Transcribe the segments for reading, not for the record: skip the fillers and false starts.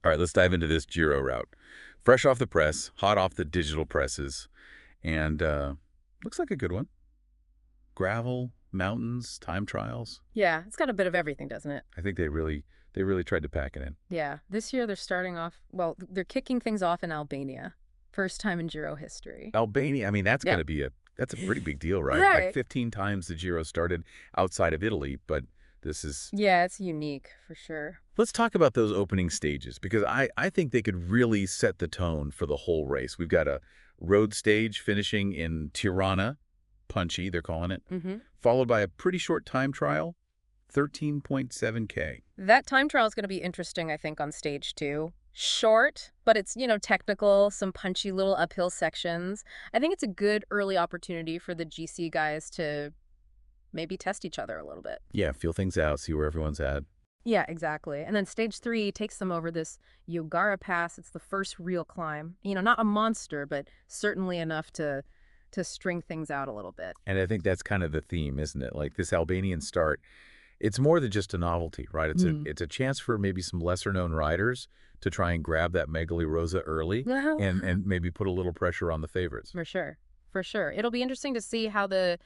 All right, let's dive into this Giro route. Fresh off the press, hot off the digital presses, and looks like a good one. Gravel, mountains, time trials. Yeah, it's got a bit of everything, doesn't it? I think they really tried to pack it in. Yeah, this year they're starting off, well, they're kicking things off in Albania. First time in Giro history. Albania, I mean, that's Yeah. going to be that's a pretty big deal, right? Like Right. 15 times the Giro started outside of Italy, but this is. Yeah, it's unique for sure. Let's talk about those opening stages because I think they could really set the tone for the whole race. We've got a road stage finishing in Tirana, punchy, they're calling it, Mm-hmm. followed by a pretty short time trial, 13.7K. That time trial is going to be interesting, I think, on stage 2. Short, but it's, technical, some punchy little uphill sections. I think it's a good early opportunity for the GC guys to maybe test each other a little bit. Yeah, feel things out, see where everyone's at. Yeah, exactly. And then stage 3 takes them over this Yogara Pass. It's the first real climb. Not a monster, but certainly enough to string things out a little bit. And I think that's kind of the theme, isn't it? Like this Albanian start, it's more than just a novelty, right? It's a chance for maybe some lesser-known riders to try and grab that Maglia Rosa early Well, and maybe put a little pressure on the favorites. for sure. For sure. It'll be interesting to see how the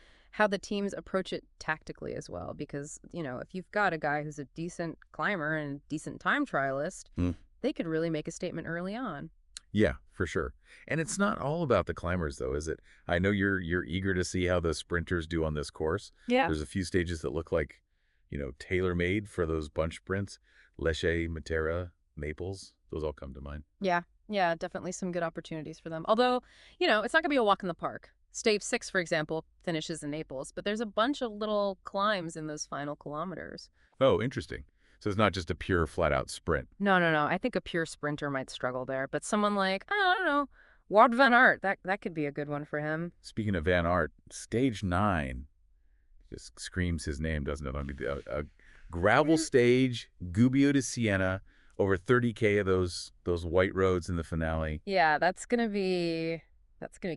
teams approach it tactically as well, because, if you've got a guy who's a decent climber and decent time trialist, Mm. they could really make a statement early on. Yeah, for sure. And it's not all about the climbers, though, is it? I know you're eager to see how the sprinters do on this course. Yeah. There's a few stages that look like, tailor-made for those bunch sprints. Lecce, Matera, Naples, those all come to mind. Yeah. Yeah, definitely some good opportunities for them. Although, it's not going to be a walk in the park. Stage 6, for example, finishes in Naples, but there's a bunch of little climbs in those final kilometers. Oh, interesting. So it's not just a pure flat-out sprint. No, no, no. I think a pure sprinter might struggle there, but someone like, I don't know, Wout van Aert, that could be a good one for him. Speaking of Van Aert, stage 9 just screams his name, doesn't it? I mean, a gravel stage, Gubbio di Siena, over 30K of those white roads in the finale. Yeah, that's gonna be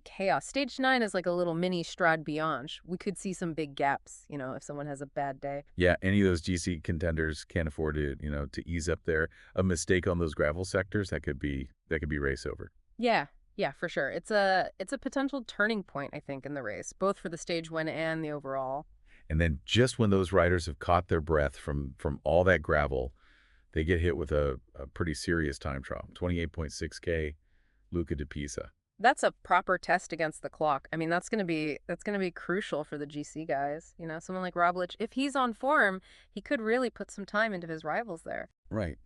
chaos. Stage 9 is like a little mini Strade Bianche. We could see some big gaps, if someone has a bad day. Yeah, any of those GC contenders can't afford to, to ease up there. A mistake on those gravel sectors, that could be race over. Yeah, yeah, for sure. It's a potential turning point, I think, in the race, both for the stage win and the overall. And then just when those riders have caught their breath from all that gravel, they get hit with a pretty serious time trial, 28.6K, Luca di Pisa. That's a proper test against the clock. I mean, that's gonna be crucial for the GC guys. Someone like Roglic, if he's on form, he could really put some time into his rivals there. Right.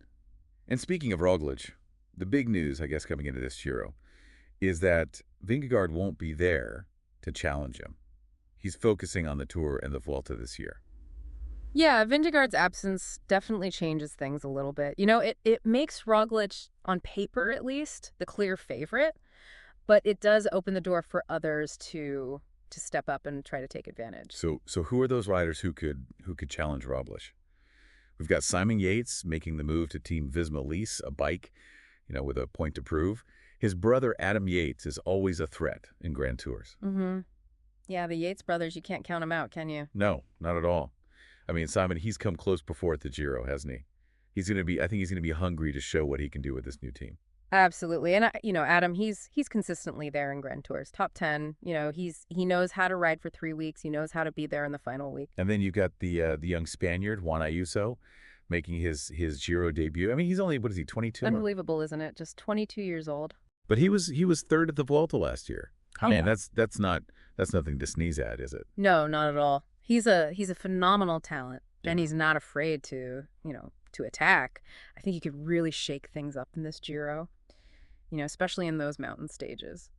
And speaking of Roglic, the big news, I guess, coming into this Giro is that Vingegaard won't be there to challenge him. He's focusing on the Tour and the Vuelta this year. Yeah, Vingegaard's absence definitely changes things a little bit. It makes Roglic, on paper at least, the clear favorite, but it does open the door for others to step up and try to take advantage. So who are those riders who could challenge Roglic? We've got Simon Yates making the move to Team Visma Lease, a bike, with a point to prove. His brother Adam Yates is always a threat in Grand Tours. Mm-hmm. Yeah, the Yates brothers, you can't count them out, can you? No, not at all. I mean, Simon, he's come close before at the Giro, hasn't he? I think he's going to be hungry to show what he can do with this new team. Absolutely. And, Adam, he's consistently there in Grand Tours. Top 10. He knows how to ride for 3 weeks. He knows how to be there in the final week. And then you've got the young Spaniard, Juan Ayuso, making his Giro debut. I mean, he's only, what is he, 22? Unbelievable, isn't it? Just 22 years old. But he was third at the Vuelta last year. Oh, Man, yeah. that's nothing to sneeze at, is it? No, not at all. He's a phenomenal talent, and Yeah. he's not afraid to attack. I think he could really shake things up in this Giro, especially in those mountain stages.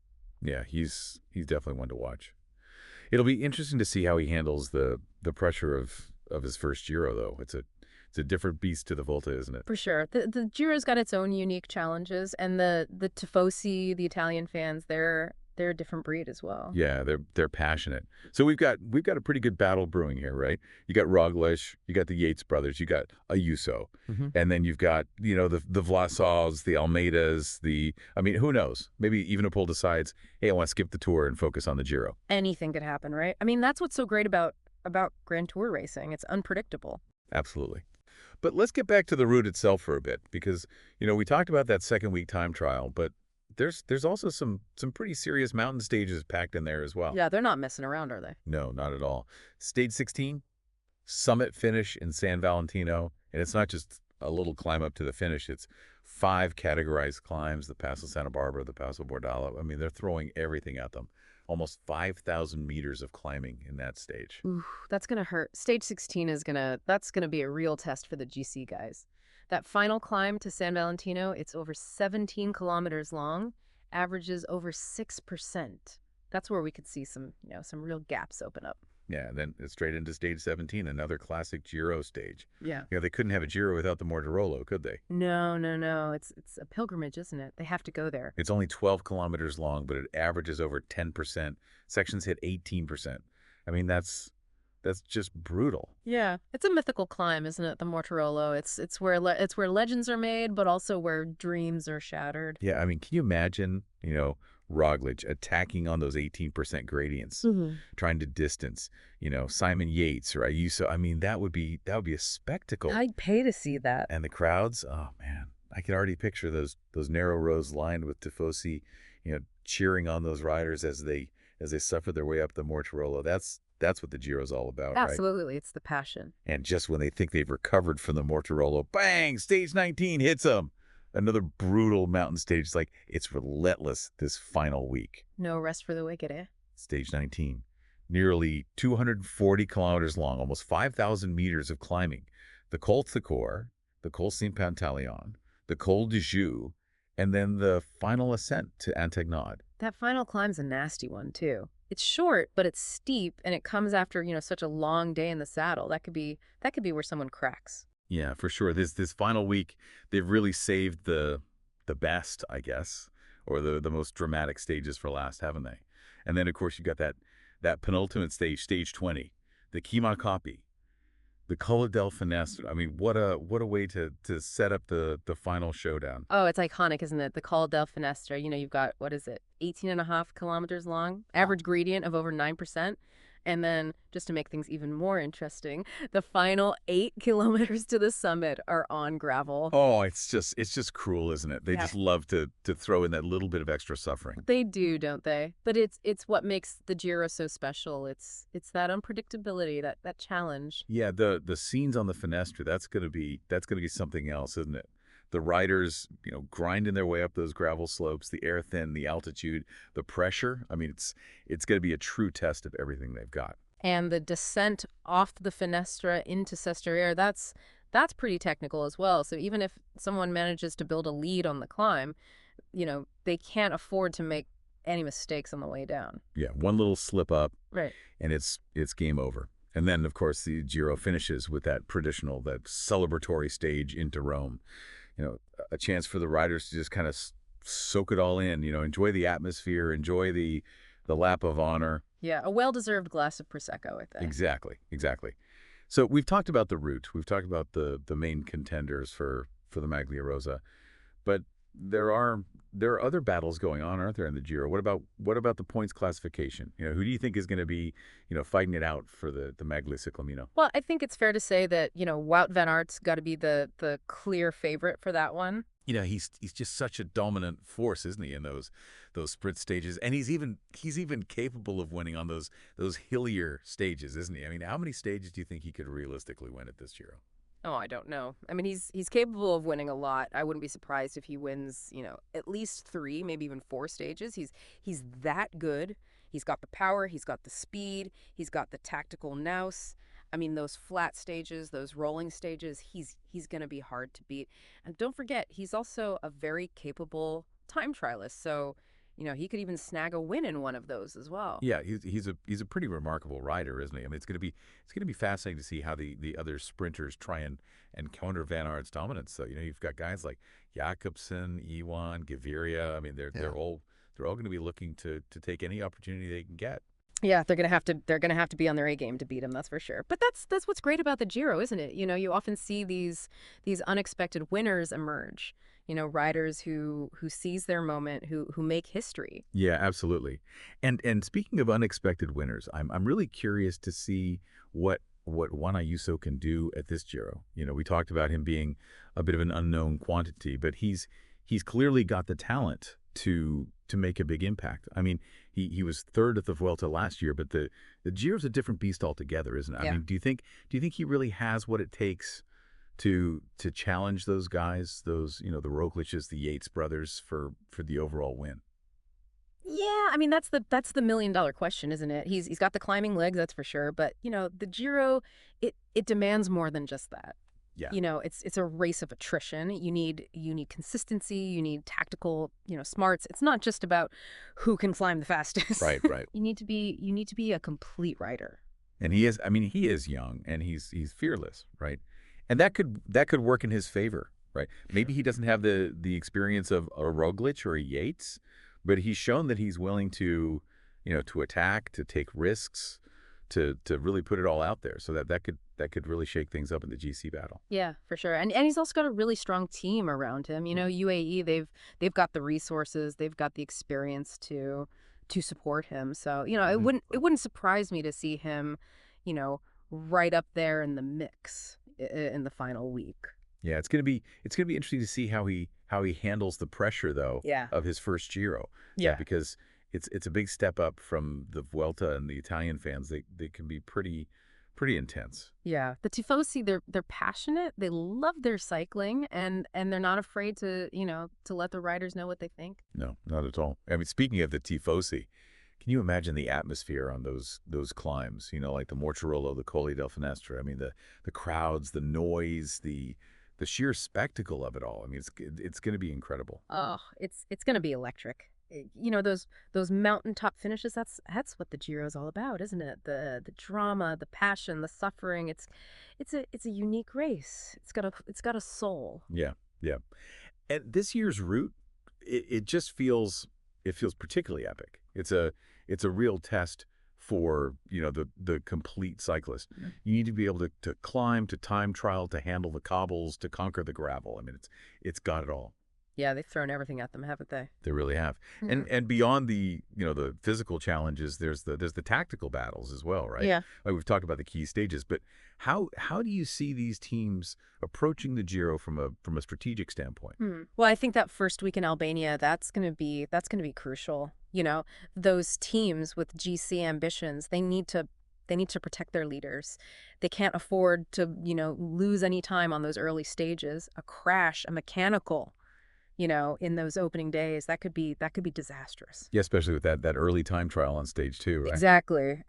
Yeah, he's definitely one to watch. It'll be interesting to see how he handles the pressure of his first Giro, though. It's a different beast to the Volta, isn't it? For sure. The Giro's got its own unique challenges, and the Tifosi, the Italian fans, they're a different breed as well. Yeah, they're passionate. So we've got a pretty good battle brewing here, right? You got Roglic, you got the Yates brothers, you got Ayuso, and then you've got the Vlasovs, the Almeidas, who knows? Maybe even Evenepoel decides, hey, I want to skip the Tour and focus on the Giro. Anything could happen, right? I mean, that's what's so great about Grand Tour racing. It's unpredictable. Absolutely. But let's get back to the route itself for a bit, because, we talked about that second week time trial, but there's also some pretty serious mountain stages packed in there as well. Yeah, they're not messing around, are they? No, not at all. Stage 16, summit finish in San Valentino, and it's not just a little climb up to the finish. It's 5 categorized climbs, the Paso Santa Barbara, the Paso Bordalo. I mean, they're throwing everything at them. Almost 5,000 meters of climbing in that stage. Ooh, that's gonna hurt. Stage 16 that's gonna be a real test for the GC guys. That final climb to San Valentino, it's over 17 kilometers long, averages over 6%. That's where we could see some real gaps open up. Yeah, and then it's straight into stage 17, another classic Giro stage. Yeah. They couldn't have a Giro without the Mortirolo, could they? No, no, no. It's a pilgrimage, isn't it? They have to go there. It's only 12 kilometers long, but it averages over 10%. Sections hit 18%. I mean, that's just brutal. Yeah, it's a mythical climb, isn't it? The Mortirolo. It's where legends are made, but also where dreams are shattered. Yeah, I mean, can you imagine, Roglic attacking on those 18% gradients, trying to distance, Simon Yates or Ayuso? I mean, that would be a spectacle. I'd pay to see that. And the crowds, oh man, I can already picture those narrow rows lined with Tifosi, cheering on those riders as they suffer their way up the Mortirolo. That's what the Giro's all about, right? Absolutely, it's the passion. And just when they think they've recovered from the Mortirolo, bang, stage 19 hits them. Another brutal mountain stage. It's relentless this final week. No rest for the wicked, eh? Stage 19. Nearly 240 kilometers long, almost 5,000 meters of climbing. The Col Thicor, the Col Saint Pantaleon, the Col de Joux, and then the final ascent to Antagnade. That final climb's a nasty one, too. It's short, but it's steep, and it comes after, such a long day in the saddle. That could be where someone cracks. Yeah, for sure. This final week, they've really saved the best, I guess, or the most dramatic stages for last, haven't they? And then, of course, you got that penultimate stage, stage 20, the Chima Coppi, the Colla del Finestre. I mean, what a way to set up the final showdown. Oh, it's iconic, isn't it? The Colla del Finestre. You've got, 18.5 kilometers long, average gradient of over 9%. And then, just to make things even more interesting, the final 8 kilometers to the summit are on gravel. Oh, it's just cruel, isn't it? They just love to throw in that little bit of extra suffering. They do, don't they? But it's what makes the Giro so special. It's that unpredictability, that challenge. Yeah, the scenes on the Finestre, that's gonna be something else, isn't it? The riders, grinding their way up those gravel slopes, the air thin, the altitude, the pressure. I mean, it's going to be a true test of everything they've got. And the descent off the Finestre into Sestriere, that's pretty technical as well. So even if someone manages to build a lead on the climb, they can't afford to make any mistakes on the way down. Yeah, one little slip up, right, and it's game over. And then, of course, the Giro finishes with that celebratory stage into Rome. A chance for the riders to just kind of soak it all in, enjoy the atmosphere, enjoy the lap of honor. Yeah, a well-deserved glass of Prosecco, I think. Exactly. So we've talked about the route. We've talked about the main contenders for the Maglia Rosa. But there are other battles going on, aren't there, in the Giro? What about the points classification? Who do you think is going to be, fighting it out for the Maglia Ciclamino? Well, I think it's fair to say that, Wout van Aert's got to be the clear favorite for that one. He's just such a dominant force, isn't he, in those sprint stages? And he's even capable of winning on those hillier stages, isn't he? I mean, how many stages do you think he could realistically win at this Giro? Oh, I don't know. I mean, he's capable of winning a lot. I wouldn't be surprised if he wins, at least 3, maybe even 4 stages. He's that good. He's got the power. He's got the speed. He's got the tactical nous. I mean, those flat stages, those rolling stages, he's going to be hard to beat. And don't forget, he's also a very capable time trialist. So, he could even snag a win in one of those as well. Yeah, he's a pretty remarkable rider, isn't he? I mean, it's going to be fascinating to see how the other sprinters try and counter Van Aert's dominance. So, you've got guys like Jakobsen, Iwan, Gaviria. I mean, they're all going to be looking to take any opportunity they can get. Yeah, they're gonna have to be on their A game to beat him. That's for sure. But that's what's great about the Giro, isn't it? You often see these unexpected winners emerge. Riders who seize their moment, who make history. Yeah, absolutely. And speaking of unexpected winners, I'm really curious to see what what Juan Ayuso can do at this Giro. We talked about him being a bit of an unknown quantity, but he's clearly got the talent to make a big impact. I mean, he was third at the Vuelta last year, but the Giro's a different beast altogether, isn't it? Yeah. I mean, do you think he really has what it takes to challenge those guys, those the Rogliches, the Yates brothers for the overall win? Yeah, I mean that's the million-dollar question, isn't it? He's got the climbing legs, that's for sure, but the Giro, it demands more than just that. Yeah. It's a race of attrition. You need consistency, you need tactical, smarts. It's not just about who can climb the fastest. Right. You need to be a complete rider. And he is. I mean, he is young and he's fearless, right? And that could work in his favor, right? Maybe he doesn't have the experience of a Roglic or a Yates, but he's shown that he's willing to attack, to take risks, to really put it all out there. So that could really shake things up in the GC battle. Yeah, for sure. And he's also got a really strong team around him. UAE, they've got the resources, they've got the experience to support him. So, it wouldn't surprise me to see him, right up there in the mix in the final week. Yeah, it's gonna be interesting to see how he handles the pressure though. Yeah. Of his first Giro. Yeah. Because it's a big step up from the Vuelta, and the Italian fans they can be pretty intense. Yeah, the Tifosi, they're passionate. They love their cycling, and they're not afraid to to let the riders know what they think. No, not at all. I mean, speaking of the Tifosi, can you imagine the atmosphere on those climbs? Like the Mortirolo, the Colli del Finestre. I mean, the crowds, the noise, the sheer spectacle of it all. I mean, it's going to be incredible. Oh, it's going to be electric. Those mountaintop finishes. That's what the Giro's all about, isn't it? The drama, the passion, the suffering. It's a unique race. It's got a soul. Yeah. And this year's route, it just feels particularly epic. It's a real test for the complete cyclist. Yeah. You need to be able to climb, to time trial, to handle the cobbles, to conquer the gravel. I mean, it's got it all. Yeah, they've thrown everything at them, haven't they? They really have. Yeah. And beyond the the physical challenges, there's the tactical battles as well, right? Yeah. Like we've talked about the key stages, but how do you see these teams approaching the Giro from a strategic standpoint? Well, I think that first week in Albania, that's going to be crucial. Those teams with GC ambitions, they need to protect their leaders. They can't afford to, lose any time on those early stages. A crash, a mechanical, in those opening days, that could be disastrous. Yeah, especially with that early time trial on stage 2, right? Exactly.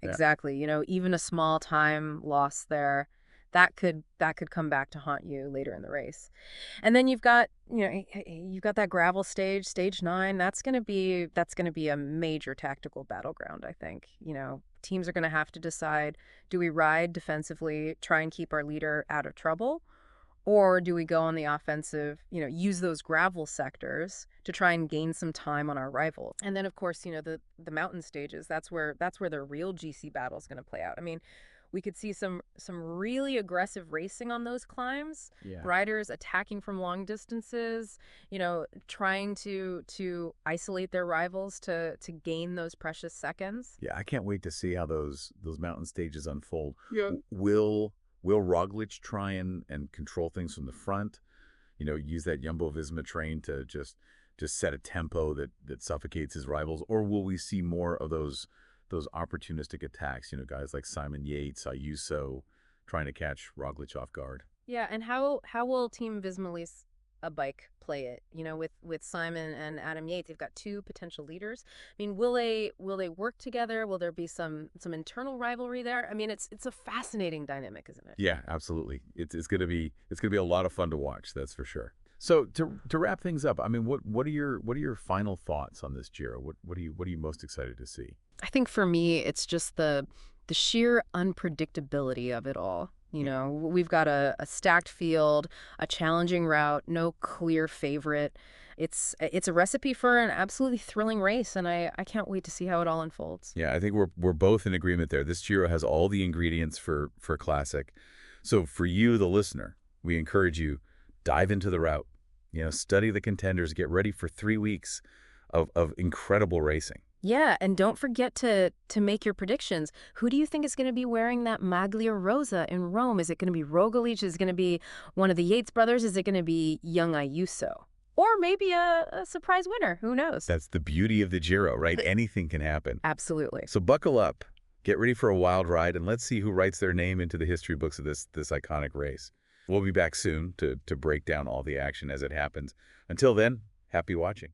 Yeah. Even a small time loss there, that could come back to haunt you later in the race. And then you've got that gravel stage 9. That's going to be a major tactical battleground, I think. Teams are going to have to decide, do we ride defensively, try and keep our leader out of trouble? Or do we go on the offensive, use those gravel sectors to try and gain some time on our rival? And then, of course, the mountain stages, that's where the real GC battle is going to play out. I mean, we could see some really aggressive racing on those climbs. Yeah. Riders attacking from long distances, trying to isolate their rivals to gain those precious seconds. Yeah, I can't wait to see how those mountain stages unfold. Yeah. Will Roglic try and control things from the front? Use that Jumbo-Visma train to just set a tempo that suffocates his rivals, or will we see more of those opportunistic attacks? Guys like Simon Yates, Ayuso, trying to catch Roglic off guard. Yeah, and how will Team Visma a bike play it? With Simon and Adam Yates, they've got two potential leaders. I mean, will they work together? Will there be some internal rivalry there? I mean, it's a fascinating dynamic, isn't it? Yeah, absolutely. It's gonna be a lot of fun to watch. That's for sure. So to wrap things up, I mean, what are your final thoughts on this Giro? What are you most excited to see? I think for me, it's just the sheer unpredictability of it all. We've got a stacked field, a challenging route, no clear favorite. It's a recipe for an absolutely thrilling race, and I can't wait to see how it all unfolds. Yeah, I think we're both in agreement there. This Giro has all the ingredients for classic. So for you, the listener, we encourage you, dive into the route. Study the contenders, get ready for 3 weeks of incredible racing. Yeah, and don't forget to make your predictions. Who do you think is going to be wearing that Maglia Rosa in Rome? Is it going to be Roglic? Is it going to be one of the Yates brothers? Is it going to be young Ayuso? Or maybe a surprise winner. Who knows? That's the beauty of the Giro, right? Anything can happen. Absolutely. So buckle up, get ready for a wild ride, and let's see who writes their name into the history books of this iconic race. We'll be back soon to break down all the action as it happens. Until then, happy watching.